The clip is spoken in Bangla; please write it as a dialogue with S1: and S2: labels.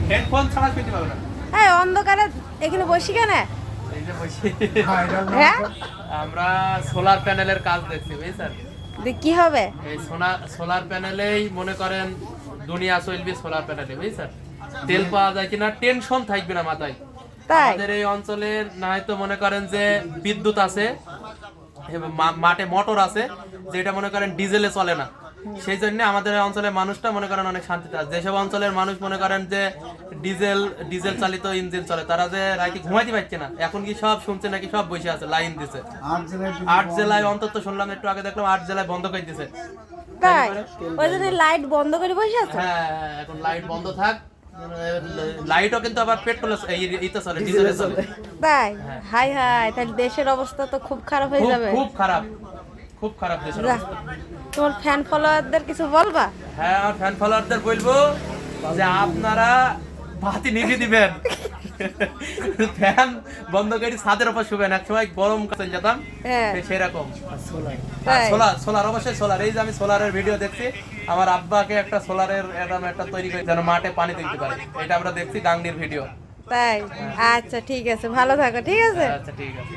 S1: হেডফোন ছাড়া শুনতে পাবে না।
S2: হ্যাঁ, অন্ধকারে এখানে বসি কেন?
S1: এই যে বসে
S2: হ্যাঁ,
S1: আমরা সোলার প্যানেলের কাজ দেখছি বুঝছেন।
S2: কি হবে?
S1: এই সোলার প্যানেলেই মনে করেন দুনিয়া চলবে সোলার প্যানেলে বুঝছেন। তেল পাওয়া যায় কিনা টেনশন থাকবে না মাথায়।
S2: তাই
S1: আমাদের এই অঞ্চলের না হয়তো মনে করেন যে বিদ্যুৎ আছে, মাঠে মোটর আছে, যেটা মনে করেন ডিজেলে চলে না। সেই জন্য আমাদের এই অঞ্চলের মানুষটা মনে করেন অনেক শান্তিতে আছে। যেসব অঞ্চলের মানুষ মনে করেন যে ডিজেল চালিত ইঞ্জিন চলে, তারা যে রাতে ঘুমাইতে পারছে না, এখন কি সব শুনছে নাকি সব বসে আছে লাইন দিছে। 8 জেলায় অন্তত শুনলাম, একটু আগে দেখলাম 8 জেলায় বন্ধ করে দিছে।
S2: তাই ওই জন্য লাইট বন্ধ করে বসে আছে।
S1: হ্যাঁ, এখন লাইট বন্ধ থাক। লাইটও কিন্তু আবার পেট্রোল ইতে চলে, ডিজেলে চলে।
S2: তাই হাই হাই, তাহলে দেশের অবস্থা তো খুব খারাপ হয়ে যাবে।
S1: খুব খারাপ, খুব খারাপ দেশের
S2: যা,
S1: অবস্থা।
S2: তোমার ফ্যান ফলোয়ারদের কিছু বলবা?
S1: হ্যাঁ, আমার ফ্যান ফলোয়ারদের বলবো যে আপনারা বাতি নিভিয়ে দিবেন। ফ্যান বন্ধ করে ছাদের উপর শুবেন। এক সময় গরম কাছে যেতাম,
S2: হ্যাঁ,
S1: সেরকম।
S2: তাই।
S1: সোলার অবশ্যই সোলার। এই যে আমি সোলারের ভিডিও দেখছি, আমার আব্বাকে একটা সোলারের একটা তৈরি করে যেন মাঠে পানি দিতে পারে, এটা আমরা দেখছি গাংনির ভিডিও।
S2: তাই আচ্ছা, ঠিক আছে, ভালো থাকো, ঠিক আছে।
S1: আচ্ছা ঠিক আছে।